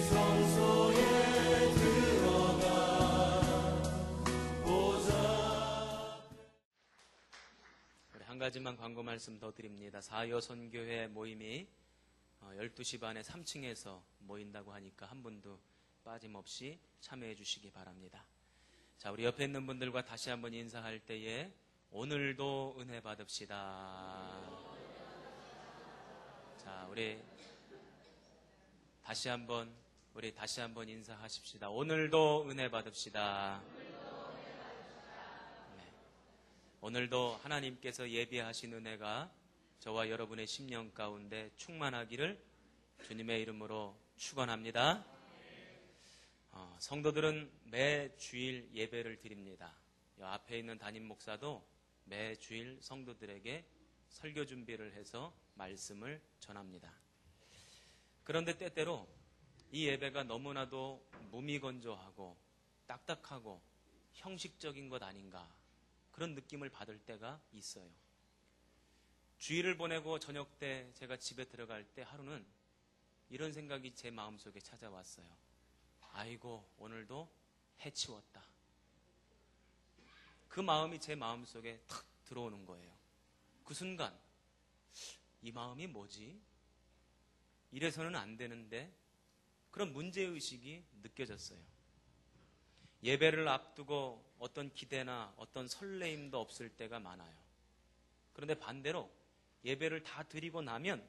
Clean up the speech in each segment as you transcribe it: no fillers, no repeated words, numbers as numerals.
성소에 들어가 보자. 한 가지만 광고 말씀 더 드립니다. 사여선교회 모임이 12시 반에 3층에서 모인다고 하니까 한 분도 빠짐없이 참여해 주시기 바랍니다. 자, 우리 옆에 있는 분들과 다시 한번 인사할 때에 오늘도 은혜 받읍시다. 자, 우리 다시 한번 인사하십시다. 오늘도 은혜 받읍시다. 네. 오늘도 하나님께서 예비하신 은혜가 저와 여러분의 심령 가운데 충만하기를 주님의 이름으로 축원합니다. 성도들은 매 주일 예배를 드립니다. 앞에 있는 담임 목사도 매 주일 성도들에게 설교 준비를 해서 말씀을 전합니다. 그런데 때때로 이 예배가 너무나도 무미건조하고 딱딱하고 형식적인 것 아닌가 그런 느낌을 받을 때가 있어요. 주일을 보내고 저녁 때 제가 집에 들어갈 때 하루는 이런 생각이 제 마음속에 찾아왔어요. 아이고, 오늘도 해치웠다. 그 마음이 제 마음속에 탁 들어오는 거예요. 그 순간 이 마음이 뭐지? 이래서는 안 되는데 그런 문제의식이 느껴졌어요. 예배를 앞두고 어떤 기대나 어떤 설레임도 없을 때가 많아요. 그런데 반대로 예배를 다 드리고 나면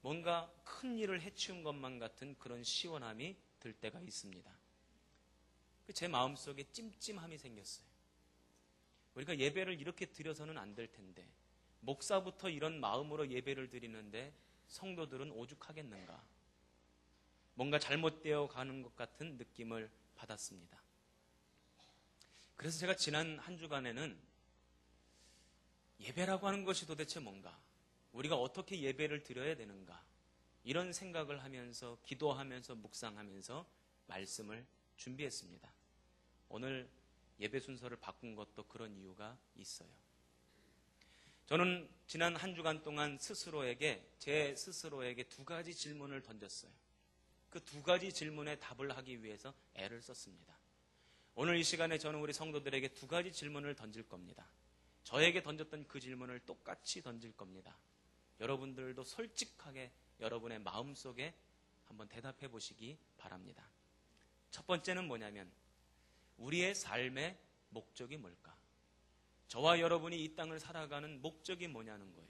뭔가 큰 일을 해치운 것만 같은 그런 시원함이 들 때가 있습니다. 제 마음속에 찜찜함이 생겼어요. 우리가 예배를 이렇게 드려서는 안 될 텐데 목사부터 이런 마음으로 예배를 드리는데 성도들은 오죽하겠는가. 뭔가 잘못되어 가는 것 같은 느낌을 받았습니다. 그래서 제가 지난 한 주간에는 예배라고 하는 것이 도대체 뭔가, 우리가 어떻게 예배를 드려야 되는가, 이런 생각을 하면서 기도하면서 묵상하면서 말씀을 준비했습니다. 오늘 예배 순서를 바꾼 것도 그런 이유가 있어요. 저는 지난 한 주간 동안 제 스스로에게 두 가지 질문을 던졌어요. 그 두 가지 질문에 답을 하기 위해서 애를 썼습니다. 오늘 이 시간에 저는 우리 성도들에게 두 가지 질문을 던질 겁니다. 저에게 던졌던 그 질문을 똑같이 던질 겁니다. 여러분들도 솔직하게 여러분의 마음속에 한번 대답해 보시기 바랍니다. 첫 번째는 뭐냐면, 우리의 삶의 목적이 뭘까? 저와 여러분이 이 땅을 살아가는 목적이 뭐냐는 거예요.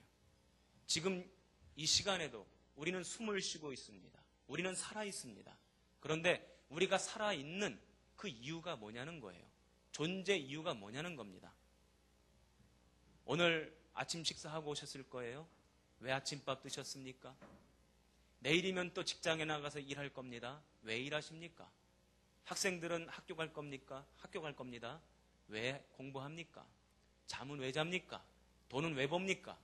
지금 이 시간에도 우리는 숨을 쉬고 있습니다. 우리는 살아 있습니다. 그런데 우리가 살아있는 그 이유가 뭐냐는 거예요. 존재 이유가 뭐냐는 겁니다. 오늘 아침 식사하고 오셨을 거예요. 왜 아침밥 드셨습니까? 내일이면 또 직장에 나가서 일할 겁니다. 왜 일하십니까? 학생들은 학교 갈 겁니까? 학교 갈 겁니다. 왜 공부합니까? 잠은 왜 잡니까? 돈은 왜 법니까?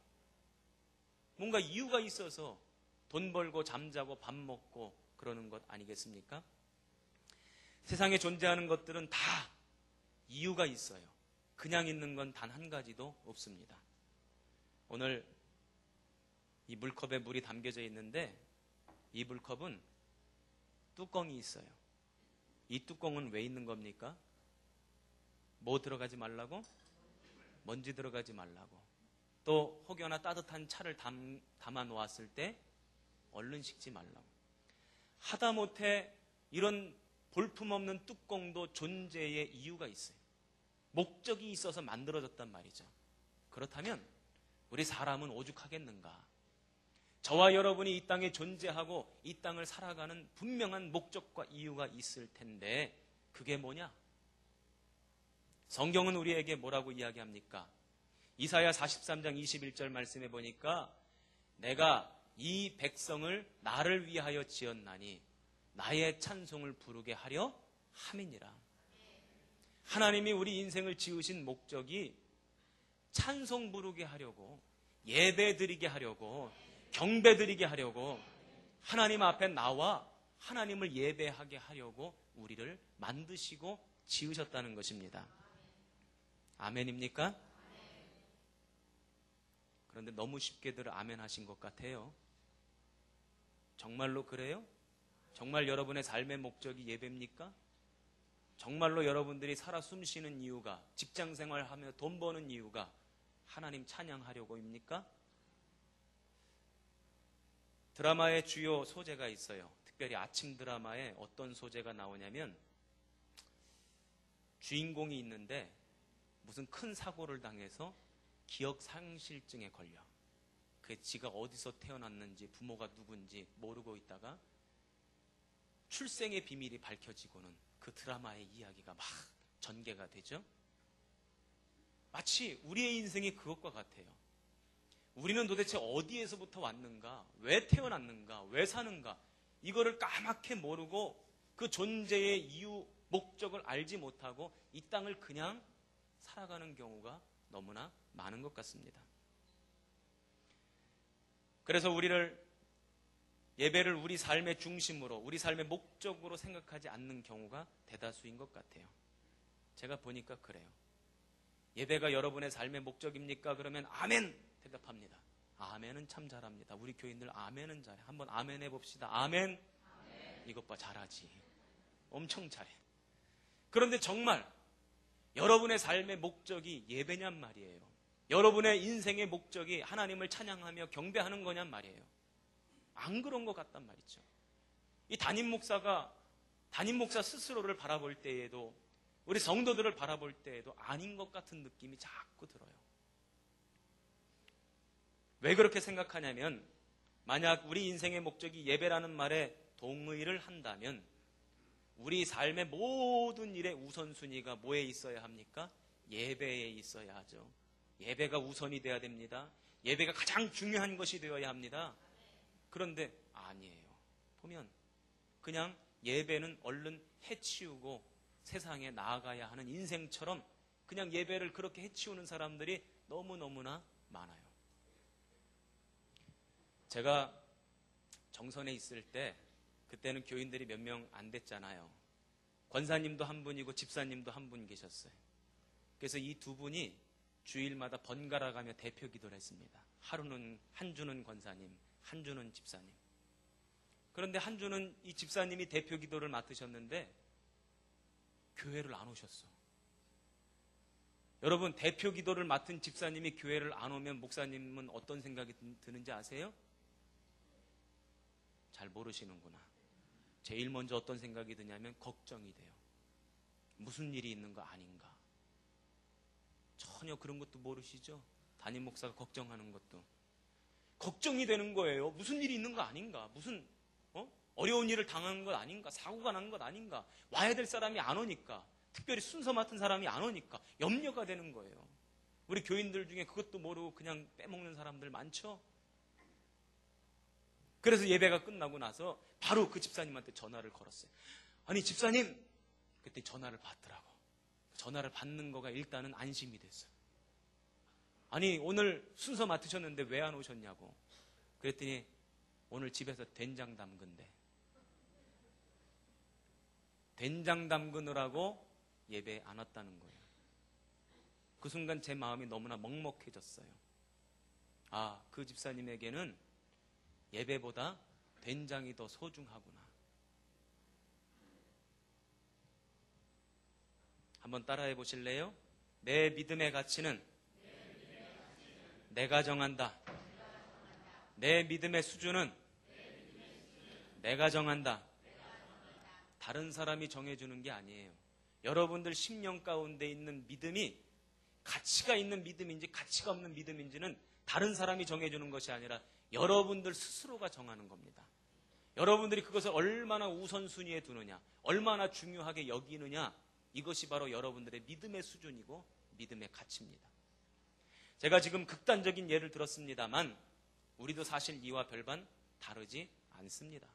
뭔가 이유가 있어서 돈 벌고 잠자고 밥 먹고 그러는 것 아니겠습니까? 세상에 존재하는 것들은 다 이유가 있어요. 그냥 있는 건 단 한 가지도 없습니다. 오늘 이 물컵에 물이 담겨져 있는데 이 물컵은 뚜껑이 있어요. 이 뚜껑은 왜 있는 겁니까? 뭐 들어가지 말라고? 먼지 들어가지 말라고. 또 혹여나 따뜻한 차를 담아 놓았을 때 얼른 식지 말라고. 하다못해 이런 볼품없는 뚜껑도 존재의 이유가 있어요. 목적이 있어서 만들어졌단 말이죠. 그렇다면 우리 사람은 오죽하겠는가. 저와 여러분이 이 땅에 존재하고 이 땅을 살아가는 분명한 목적과 이유가 있을 텐데 그게 뭐냐? 성경은 우리에게 뭐라고 이야기합니까? 이사야 43장 21절 말씀에 보니까 내가 이 백성을 나를 위하여 지었나니 나의 찬송을 부르게 하려 함이니라. 하나님이 우리 인생을 지으신 목적이 찬송 부르게 하려고, 예배 드리게 하려고, 경배 드리게 하려고, 하나님 앞에 나와 하나님을 예배하게 하려고 우리를 만드시고 지으셨다는 것입니다. 아멘입니까? 그런데 너무 쉽게들 아멘 하신 것 같아요. 정말로 그래요? 정말 여러분의 삶의 목적이 예배입니까? 정말로 여러분들이 살아 숨쉬는 이유가, 직장 생활하며 돈 버는 이유가 하나님 찬양하려고입니까? 드라마의 주요 소재가 있어요. 특별히 아침 드라마에 어떤 소재가 나오냐면, 주인공이 있는데 무슨 큰 사고를 당해서 기억 상실증에 걸려. 그 지가 어디서 태어났는지 부모가 누군지 모르고 있다가 출생의 비밀이 밝혀지고는 그 드라마의 이야기가 막 전개가 되죠. 마치 우리의 인생이 그것과 같아요. 우리는 도대체 어디에서부터 왔는가, 왜 태어났는가, 왜 사는가, 이거를 까맣게 모르고 그 존재의 이유, 목적을 알지 못하고 이 땅을 그냥 살아가는 경우가 너무나 많은 것 같습니다. 그래서 예배를 우리 삶의 중심으로, 우리 삶의 목적으로 생각하지 않는 경우가 대다수인 것 같아요. 제가 보니까 그래요. 예배가 여러분의 삶의 목적입니까? 그러면 아멘! 대답합니다. 아멘은 참 잘합니다. 우리 교인들 아멘은 잘해. 한번 아멘 해봅시다. 아멘. 이것 봐, 잘하지. 엄청 잘해. 그런데 정말 여러분의 삶의 목적이 예배냔 말이에요. 여러분의 인생의 목적이 하나님을 찬양하며 경배하는 거냔 말이에요. 안 그런 것 같단 말이죠. 이 담임 목사 스스로를 바라볼 때에도, 우리 성도들을 바라볼 때에도 아닌 것 같은 느낌이 자꾸 들어요. 왜 그렇게 생각하냐면, 만약 우리 인생의 목적이 예배라는 말에 동의를 한다면 우리 삶의 모든 일의 우선순위가 뭐에 있어야 합니까? 예배에 있어야 하죠. 예배가 우선이 돼야 됩니다. 예배가 가장 중요한 것이 되어야 합니다. 그런데 아니에요. 보면 그냥 예배는 얼른 해치우고 세상에 나아가야 하는 인생처럼 그냥 예배를 그렇게 해치우는 사람들이 너무너무나 많아요. 제가 정선에 있을 때, 그때는 교인들이 몇 명 안 됐잖아요. 권사님도 한 분이고 집사님도 한 분 계셨어요. 그래서 이 두 분이 주일마다 번갈아 가며 대표 기도를 했습니다. 한 주는 권사님, 한 주는 집사님. 그런데 한 주는 이 집사님이 대표 기도를 맡으셨는데 교회를 안 오셨어. 여러분, 대표 기도를 맡은 집사님이 교회를 안 오면 목사님은 어떤 생각이 드는지 아세요? 잘 모르시는구나. 제일 먼저 어떤 생각이 드냐면 걱정이 돼요. 무슨 일이 있는 거 아닌가. 전혀 그런 것도 모르시죠? 담임 목사가 걱정하는 것도. 걱정이 되는 거예요. 무슨 일이 있는 거 아닌가. 무슨 어려운 일을 당한 것 아닌가. 사고가 난 것 아닌가. 와야 될 사람이 안 오니까. 특별히 순서 맡은 사람이 안 오니까 염려가 되는 거예요. 우리 교인들 중에 그것도 모르고 그냥 빼먹는 사람들 많죠? 그래서 예배가 끝나고 나서 바로 그 집사님한테 전화를 걸었어요. 아니 집사님, 그때 전화를 받더라고. 전화를 받는 거가 일단은 안심이 됐어요. 아니 오늘 순서 맡으셨는데 왜 안 오셨냐고. 그랬더니 오늘 집에서 된장 담근대. 된장 담그느라고 예배에 안 왔다는 거예요. 그 순간 제 마음이 너무나 먹먹해졌어요. 아, 그 집사님에게는 예배보다 된장이 더 소중하구나. 한번 따라해 보실래요? 내 믿음의 가치는 내가 정한다. 내 믿음의 수준은 내가 정한다. 다른 사람이 정해주는 게 아니에요. 여러분들 심령 가운데 있는 믿음이 가치가 있는 믿음인지 가치가 없는 믿음인지는 다른 사람이 정해주는 것이 아니라 여러분들 스스로가 정하는 겁니다. 여러분들이 그것을 얼마나 우선순위에 두느냐, 얼마나 중요하게 여기느냐, 이것이 바로 여러분들의 믿음의 수준이고 믿음의 가치입니다. 제가 지금 극단적인 예를 들었습니다만 우리도 사실 이와 별반 다르지 않습니다.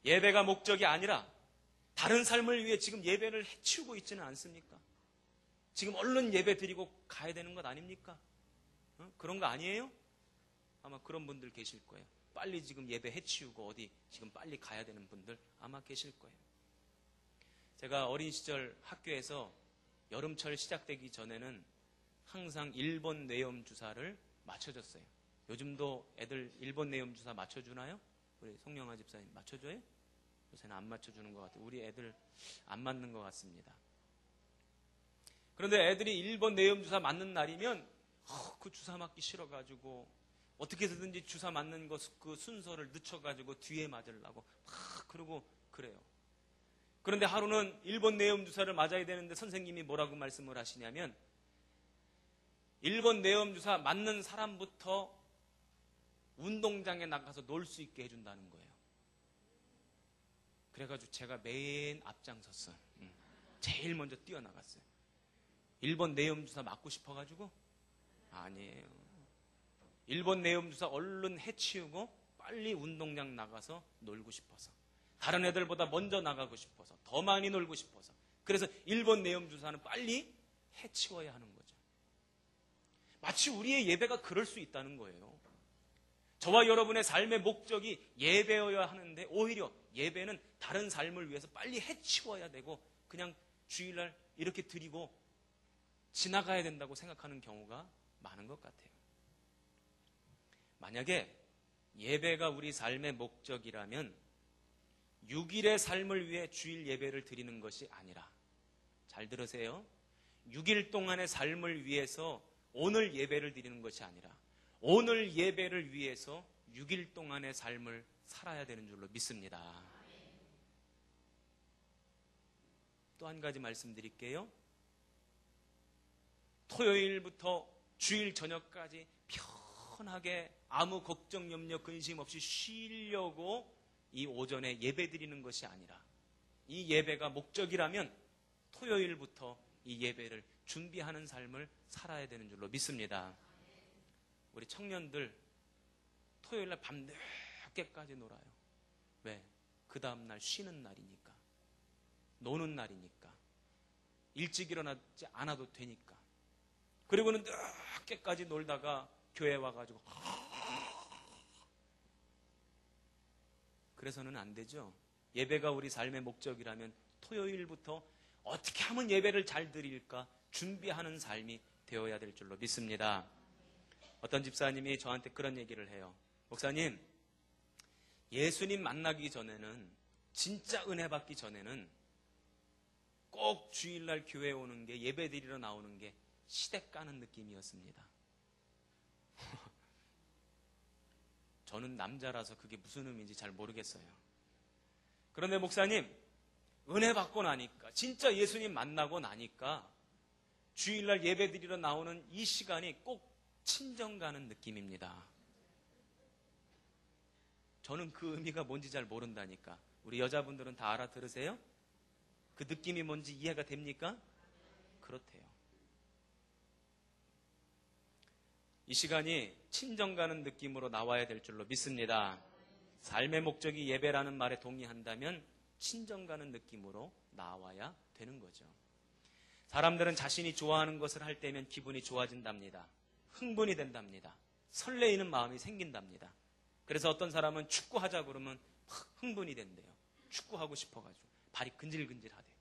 예배가 목적이 아니라 다른 삶을 위해 지금 예배를 해치우고 있지는 않습니까? 지금 얼른 예배 드리고 가야 되는 것 아닙니까? 그런 거 아니에요? 아마 그런 분들 계실 거예요. 빨리 지금 예배 해치우고 어디 지금 빨리 가야 되는 분들 아마 계실 거예요. 제가 어린 시절 학교에서 여름철 시작되기 전에는 항상 1번 뇌염 주사를 맞춰줬어요. 요즘도 애들 1번 뇌염 주사 맞춰주나요? 우리 송영아 집사님 맞춰줘요? 요새는 안 맞춰주는 것 같아요. 우리 애들 안 맞는 것 같습니다. 그런데 애들이 1번 내염주사 맞는 날이면 그 주사 맞기 싫어가지고 어떻게 해서든지 주사 맞는 그 순서를 늦춰가지고 뒤에 맞으려고 막 그러고 그래요. 그런데 하루는 1번 내염주사를 맞아야 되는데 선생님이 뭐라고 말씀을 하시냐면 1번 내염주사 맞는 사람부터 운동장에 나가서 놀 수 있게 해준다는 거예요. 그래가지고 제가 맨 앞장섰어요. 제일 먼저 뛰어나갔어요. 1번 내염주사 맞고 싶어가지고? 아니에요. 1번 내염주사 얼른 해치우고 빨리 운동장 나가서 놀고 싶어서. 다른 애들보다 먼저 나가고 싶어서. 더 많이 놀고 싶어서. 그래서 1번 내염주사는 빨리 해치워야 하는 거죠. 마치 우리의 예배가 그럴 수 있다는 거예요. 저와 여러분의 삶의 목적이 예배여야 하는데 오히려 예배는 다른 삶을 위해서 빨리 해치워야 되고 그냥 주일날 이렇게 드리고 지나가야 된다고 생각하는 경우가 많은 것 같아요. 만약에 예배가 우리 삶의 목적이라면 6일의 삶을 위해 주일 예배를 드리는 것이 아니라, 잘 들으세요. 6일 동안의 삶을 위해서 오늘 예배를 드리는 것이 아니라 오늘 예배를 위해서 6일 동안의 삶을 살아야 되는 줄로 믿습니다. 또 한 가지 말씀드릴게요. 토요일부터 주일 저녁까지 편하게 아무 걱정, 염려, 근심 없이 쉬려고 이 오전에 예배 드리는 것이 아니라 이 예배가 목적이라면 토요일부터 이 예배를 준비하는 삶을 살아야 되는 줄로 믿습니다. 우리 청년들 토요일날 밤늦게까지 놀아요. 왜? 그 다음날 쉬는 날이니까. 노는 날이니까. 일찍 일어나지 않아도 되니까. 그리고는 늦게까지 놀다가 교회 와가지고 그래서는 안 되죠. 예배가 우리 삶의 목적이라면 토요일부터 어떻게 하면 예배를 잘 드릴까 준비하는 삶이 되어야 될 줄로 믿습니다. 어떤 집사님이 저한테 그런 얘기를 해요. 목사님, 예수님 만나기 전에는, 진짜 은혜 받기 전에는 꼭 주일날 교회 오는 게, 예배 드리러 나오는 게 시댁 가는 느낌이었습니다. 저는 남자라서 그게 무슨 의미인지 잘 모르겠어요. 그런데 목사님, 은혜 받고 나니까, 진짜 예수님 만나고 나니까 주일날 예배 드리러 나오는 이 시간이 꼭 친정 가는 느낌입니다. 저는 그 의미가 뭔지 잘 모른다니까. 우리 여자분들은 다 알아들으세요? 그 느낌이 뭔지 이해가 됩니까? 그렇대요. 이 시간이 친정 가는 느낌으로 나와야 될 줄로 믿습니다. 삶의 목적이 예배라는 말에 동의한다면 친정 가는 느낌으로 나와야 되는 거죠. 사람들은 자신이 좋아하는 것을 할 때면 기분이 좋아진답니다. 흥분이 된답니다. 설레이는 마음이 생긴답니다. 그래서 어떤 사람은 축구하자 그러면 막 흥분이 된대요. 축구하고 싶어가지고 발이 근질근질하대요.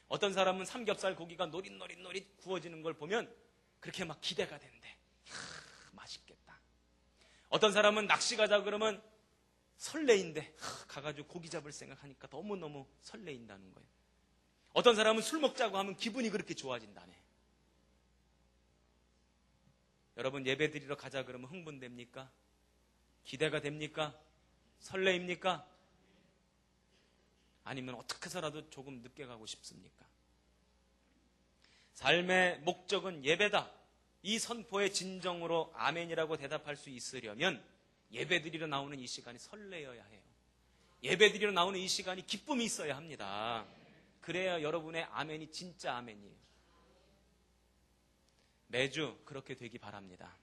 어떤 사람은 삼겹살 고기가 노릿노릿 구워지는 걸 보면 그렇게 막 기대가 된대. 맛있겠다. 어떤 사람은 낚시 가자 그러면 설레인데 가가지고 고기 잡을 생각하니까 너무너무 설레인다는 거예요. 어떤 사람은 술 먹자고 하면 기분이 그렇게 좋아진다네. 여러분, 예배 드리러 가자 그러면 흥분됩니까? 기대가 됩니까? 설레입니까? 아니면 어떻게 해서라도 조금 늦게 가고 싶습니까? 삶의 목적은 예배다. 이 선포의 진정으로 아멘이라고 대답할 수 있으려면 예배 드리러 나오는 이 시간이 설레어야 해요. 예배 드리러 나오는 이 시간이 기쁨이 있어야 합니다. 그래야 여러분의 아멘이 진짜 아멘이에요. 매주 그렇게 되기 바랍니다.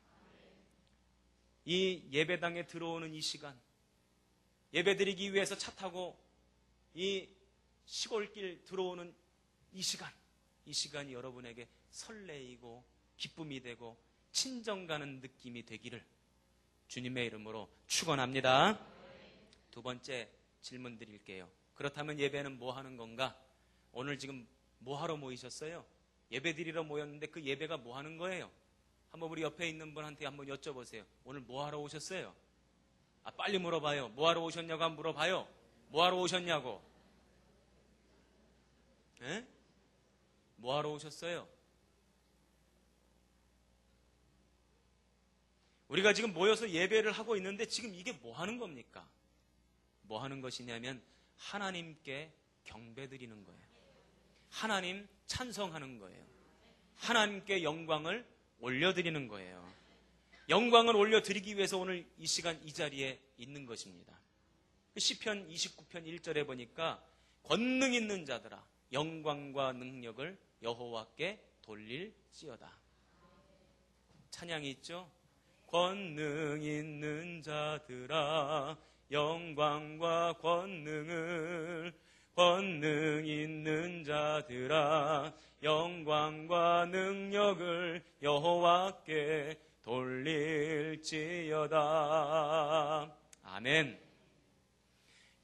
이 예배당에 들어오는 이 시간, 예배 드리기 위해서 차 타고 이 시골길 들어오는 이 시간이 여러분에게 설레이고 기쁨이 되고 친정 가는 느낌이 되기를 주님의 이름으로 축원합니다. 두 번째 질문 드릴게요. 그렇다면 예배는 뭐 하는 건가? 오늘 지금 뭐 하러 모이셨어요? 예배 드리러 모였는데 그 예배가 뭐 하는 거예요? 한번 우리 옆에 있는 분한테 한번 여쭤보세요. 오늘 뭐 하러 오셨어요? 빨리 물어봐요. 뭐하러 오셨냐고 한번 물어봐요. 뭐하러 오셨냐고. 에? 뭐하러 오셨어요? 우리가 지금 모여서 예배를 하고 있는데 지금 이게 뭐 하는 겁니까? 뭐 하는 것이냐면 하나님께 경배드리는 거예요. 하나님 찬송하는 거예요. 하나님께 영광을 올려드리는 거예요. 영광을 올려드리기 위해서 오늘 이 시간 이 자리에 있는 것입니다. 시편 29편 1절에 보니까 권능 있는 자들아 영광과 능력을 여호와께 돌릴지어다. 찬양이 있죠? 권능 있는 자들아 영광과 권능 있는 자들아 영광과 능력을 여호와께 돌릴지어다. 아멘.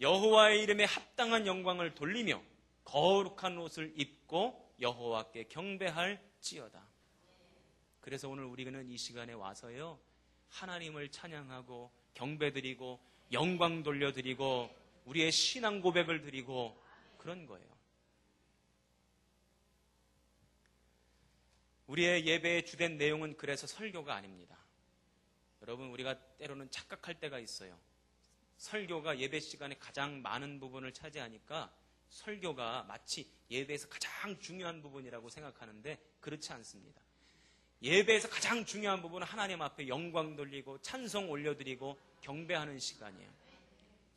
여호와의 이름에 합당한 영광을 돌리며 거룩한 옷을 입고 여호와께 경배할지어다. 그래서 오늘 우리는 이 시간에 와서요 하나님을 찬양하고 경배드리고 영광 돌려드리고 우리의 신앙 고백을 드리고 그런 거예요. 우리의 예배의 주된 내용은 그래서 설교가 아닙니다. 여러분, 우리가 때로는 착각할 때가 있어요. 설교가 예배 시간에 가장 많은 부분을 차지하니까 설교가 마치 예배에서 가장 중요한 부분이라고 생각하는데 그렇지 않습니다. 예배에서 가장 중요한 부분은 하나님 앞에 영광 돌리고 찬송 올려드리고 경배하는 시간이에요.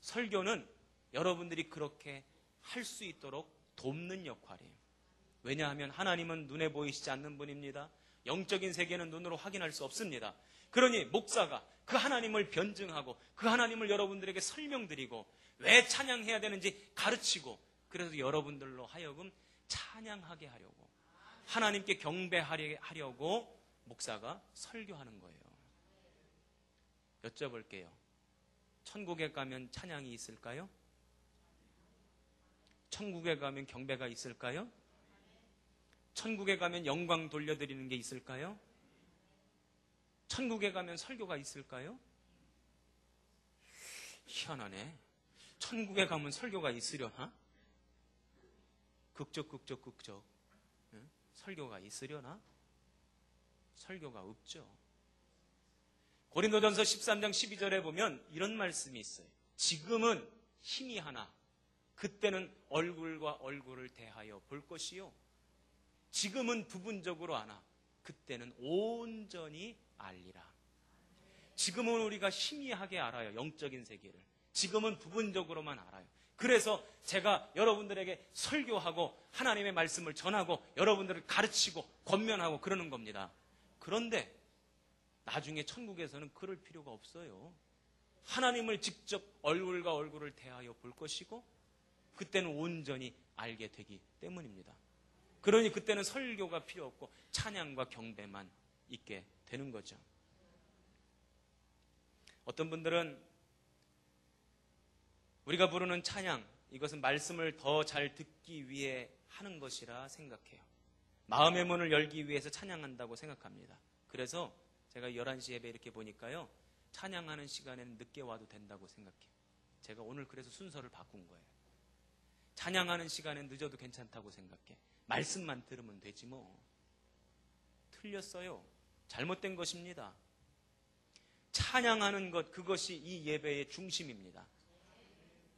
설교는 여러분들이 그렇게 할 수 있도록 돕는 역할이에요. 왜냐하면 하나님은 눈에 보이시지 않는 분입니다. 영적인 세계는 눈으로 확인할 수 없습니다. 그러니 목사가 그 하나님을 변증하고 그 하나님을 여러분들에게 설명드리고 왜 찬양해야 되는지 가르치고 그래서 여러분들로 하여금 찬양하게 하려고 하나님께 경배하려고 목사가 설교하는 거예요. 여쭤볼게요. 천국에 가면 찬양이 있을까요? 천국에 가면 경배가 있을까요? 천국에 가면 영광 돌려드리는 게 있을까요? 천국에 가면 설교가 있을까요? 희한하네. 천국에 가면 설교가 있으려나? 극적. 응? 설교가 있으려나? 설교가 없죠. 고린도전서 13장 12절에 보면 이런 말씀이 있어요. 지금은 희미하나 그때는 얼굴과 얼굴을 대하여 볼 것이요. 지금은 부분적으로 아나 그때는 온전히 알리라. 지금은 우리가 희미하게 알아요. 영적인 세계를. 지금은 부분적으로만 알아요. 그래서 제가 여러분들에게 설교하고 하나님의 말씀을 전하고 여러분들을 가르치고 권면하고 그러는 겁니다. 그런데 나중에 천국에서는 그럴 필요가 없어요. 하나님을 직접 얼굴과 얼굴을 대하여 볼 것이고 그때는 온전히 알게 되기 때문입니다. 그러니 그때는 설교가 필요 없고 찬양과 경배만 있게 되는 거죠. 어떤 분들은 우리가 부르는 찬양, 이것은 말씀을 더 잘 듣기 위해 하는 것이라 생각해요. 마음의 문을 열기 위해서 찬양한다고 생각합니다. 그래서 제가 11시 예배 이렇게 보니까요, 찬양하는 시간에는 늦게 와도 된다고 생각해요. 제가 오늘 그래서 순서를 바꾼 거예요. 찬양하는 시간엔 늦어도 괜찮다고 생각해. 말씀만 들으면 되지 뭐. 틀렸어요. 잘못된 것입니다. 찬양하는 것, 그것이 이 예배의 중심입니다.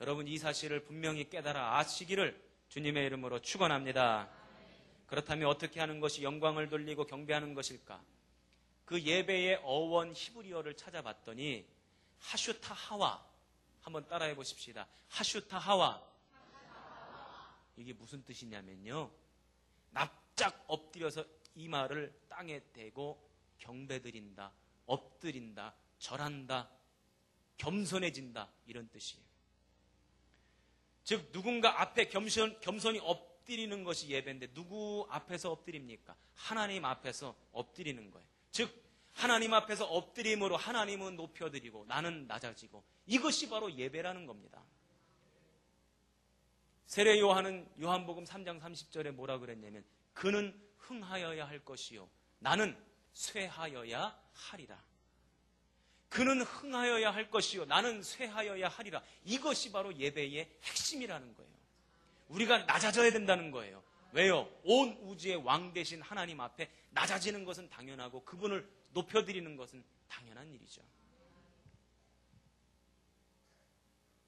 여러분, 이 사실을 분명히 깨달아 아시기를 주님의 이름으로 축원합니다. 그렇다면 어떻게 하는 것이 영광을 돌리고 경배하는 것일까? 그 예배의 어원 히브리어를 찾아봤더니 하슈타 하와, 한번 따라해 보십시다. 하슈타 하와. 이게 무슨 뜻이냐면요, 납작 엎드려서 이마를 땅에 대고 경배드린다, 엎드린다, 절한다, 겸손해진다, 이런 뜻이에요. 즉 누군가 앞에 겸손히 엎드리는 것이 예배인데 누구 앞에서 엎드립니까? 하나님 앞에서 엎드리는 거예요. 즉 하나님 앞에서 엎드림으로 하나님은 높여드리고 나는 낮아지고, 이것이 바로 예배라는 겁니다. 세례 요한은 요한복음 3장 30절에 뭐라 그랬냐면, 그는 흥하여야 할 것이요 나는 쇠하여야 하리라. 그는 흥하여야 할 것이요 나는 쇠하여야 하리라. 이것이 바로 예배의 핵심이라는 거예요. 우리가 낮아져야 된다는 거예요. 왜요? 온 우주의 왕 되신 하나님 앞에 낮아지는 것은 당연하고 그분을 높여드리는 것은 당연한 일이죠.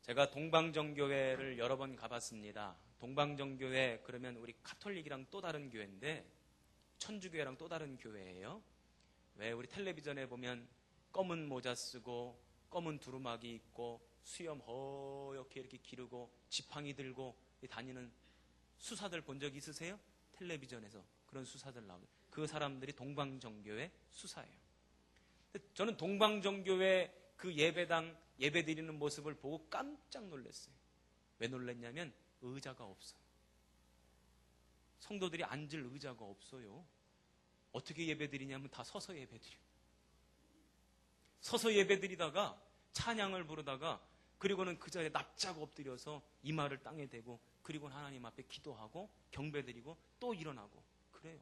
제가 동방정교회를 여러 번 가봤습니다. 동방정교회 그러면 우리 카톨릭이랑 또 다른 교회인데 천주교회랑 또 다른 교회예요. 왜 우리 텔레비전에 보면 검은 모자 쓰고 검은 두루마기 입고 수염 허옇게 이렇게 기르고 지팡이 들고 다니는 수사들 본 적 있으세요? 텔레비전에서 그런 수사들 나오고 그 사람들이 동방정교회 수사예요. 저는 동방정교회 그 예배당 예배 드리는 모습을 보고 깜짝 놀랐어요. 왜 놀랐냐면 의자가 없어요. 성도들이 앉을 의자가 없어요. 어떻게 예배 드리냐면 다 서서 예배 드려요. 서서 예배 드리다가 찬양을 부르다가 그리고는 그 자리에 납작 엎드려서 이마를 땅에 대고 그리고는 하나님 앞에 기도하고 경배드리고 또 일어나고 그래요.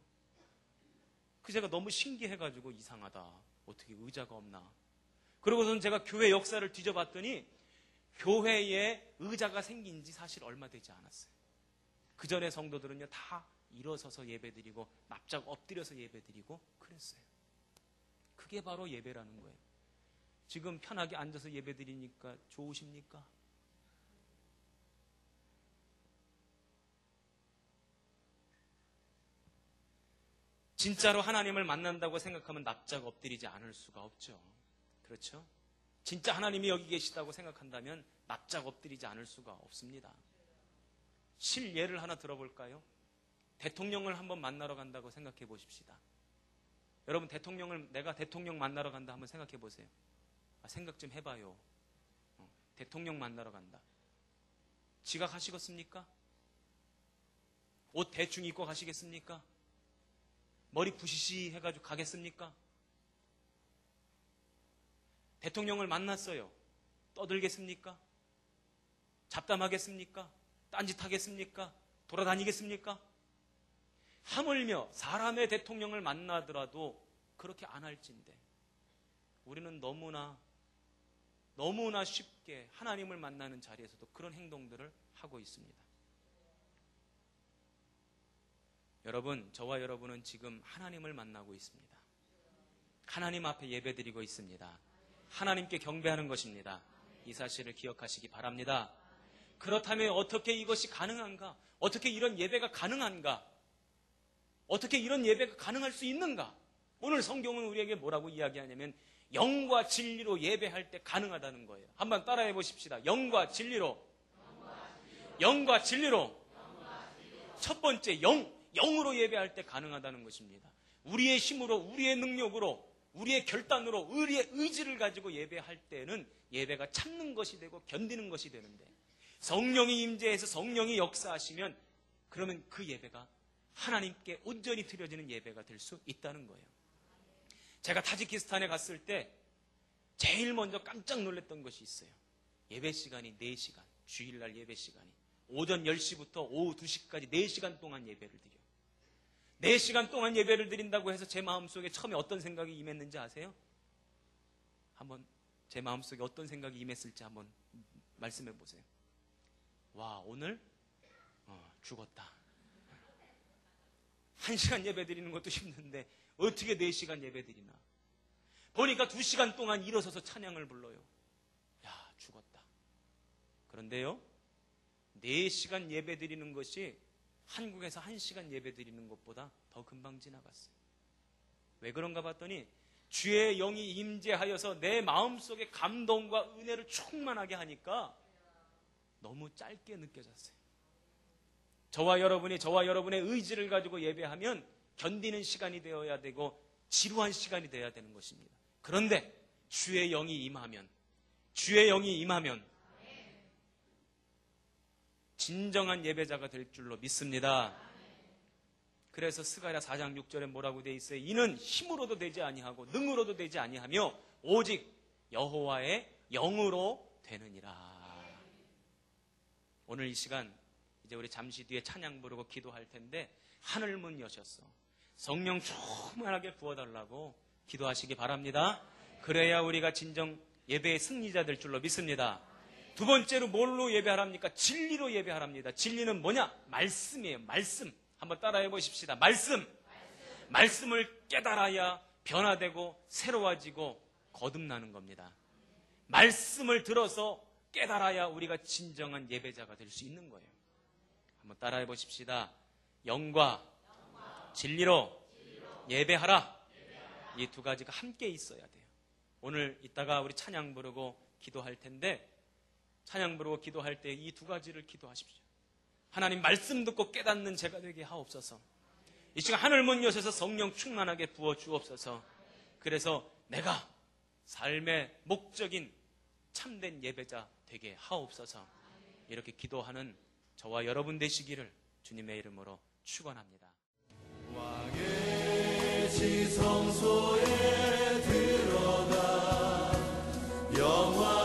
그 제가 너무 신기해가지고 이상하다. 어떻게 의자가 없나. 그러고서는 제가 교회 역사를 뒤져봤더니 교회에 의자가 생긴 지 사실 얼마 되지 않았어요. 그 전에 성도들은요 다 일어서서 예배드리고 납작 엎드려서 예배드리고 그랬어요. 그게 바로 예배라는 거예요. 지금 편하게 앉아서 예배드리니까 좋으십니까? 진짜로 하나님을 만난다고 생각하면 납작 엎드리지 않을 수가 없죠. 그렇죠? 진짜 하나님이 여기 계시다고 생각한다면 납작 엎드리지 않을 수가 없습니다. 실예를 하나 들어볼까요? 대통령을 한번 만나러 간다고 생각해 보십시다. 여러분 내가 대통령 만나러 간다 한번 생각해 보세요. 생각 좀 해봐요. 대통령 만나러 간다. 지각하시겠습니까? 옷 대충 입고 가시겠습니까? 머리 부시시 해가지고 가겠습니까? 대통령을 만났어요. 떠들겠습니까? 잡담하겠습니까? 딴짓하겠습니까? 돌아다니겠습니까? 하물며 사람의 대통령을 만나더라도 그렇게 안 할진데 우리는 너무나 쉽게 하나님을 만나는 자리에서도 그런 행동들을 하고 있습니다. 여러분, 저와 여러분은 지금 하나님을 만나고 있습니다. 하나님 앞에 예배드리고 있습니다. 하나님께 경배하는 것입니다. 이 사실을 기억하시기 바랍니다. 그렇다면 어떻게 이것이 가능한가? 어떻게 이런 예배가 가능한가? 어떻게 이런 예배가 가능할 수 있는가? 오늘 성경은 우리에게 뭐라고 이야기하냐면 영과 진리로 예배할 때 가능하다는 거예요. 한번 따라해 보십시다. 영과 진리로. 영과 진리로. 첫 번째 영으로 예배할 때 가능하다는 것입니다. 우리의 힘으로, 우리의 능력으로, 우리의 결단으로, 우리의 의지를 가지고 예배할 때는 예배가 참는 것이 되고 견디는 것이 되는데 성령이 임재해서 성령이 역사하시면 그러면 그 예배가 하나님께 온전히 드려지는 예배가 될 수 있다는 거예요. 제가 타지키스탄에 갔을 때 제일 먼저 깜짝 놀랐던 것이 있어요. 예배 시간이 4시간, 주일날 예배 시간이 오전 10시부터 오후 2시까지 4시간 동안 예배를 드려요. 4시간 동안 예배를 드린다고 해서 제 마음속에 처음에 어떤 생각이 임했는지 아세요? 한번 제 마음속에 어떤 생각이 임했을지 한번 말씀해 보세요. 와, 오늘 죽었다. 1시간 예배 드리는 것도 힘든데 어떻게 4시간 예배 드리나. 보니까 2시간 동안 일어서서 찬양을 불러요. 야, 죽었다. 그런데요, 4시간 예배 드리는 것이 한국에서 1시간 예배 드리는 것보다 더 금방 지나갔어요. 왜 그런가 봤더니 주의 영이 임재하여서 내 마음속에 감동과 은혜를 충만하게 하니까 너무 짧게 느껴졌어요. 저와 여러분의 의지를 가지고 예배하면 견디는 시간이 되어야 되고 지루한 시간이 되어야 되는 것입니다. 그런데 주의 영이 임하면 진정한 예배자가 될 줄로 믿습니다. 그래서 스가랴 4장 6절에 뭐라고 되어 있어요? 이는 힘으로도 되지 아니하고 능으로도 되지 아니하며 오직 여호와의 영으로 되느니라. 오늘 이 시간 이제 우리 잠시 뒤에 찬양 부르고 기도할 텐데 하늘 문 여셨어. 성령 충만하게 부어달라고 기도하시기 바랍니다. 그래야 우리가 진정 예배의 승리자 될 줄로 믿습니다. 두 번째로 뭘로 예배하랍니까? 진리로 예배하랍니다. 진리는 뭐냐? 말씀이에요. 말씀. 한번 따라해 보십시다. 말씀. 말씀을 깨달아야 변화되고 새로워지고 거듭나는 겁니다. 말씀을 들어서 깨달아야 우리가 진정한 예배자가 될 수 있는 거예요. 한번 따라해 보십시다. 영과 진리로 예배하라. 이 두 가지가 함께 있어야 돼요. 오늘 이따가 우리 찬양 부르고 기도할 텐데, 찬양 부르고 기도할 때 이 두 가지를 기도하십시오. 하나님 말씀 듣고 깨닫는 제가 되게 하옵소서. 이 시간 하늘 문 여셔서 성령 충만하게 부어 주옵소서. 그래서 내가 삶의 목적인 참된 예배자 되게 하옵소서. 이렇게 기도하는 저와 여러분 되시기를 주님의 이름으로 축원합니다. 왕의 지성소에 들어가 영화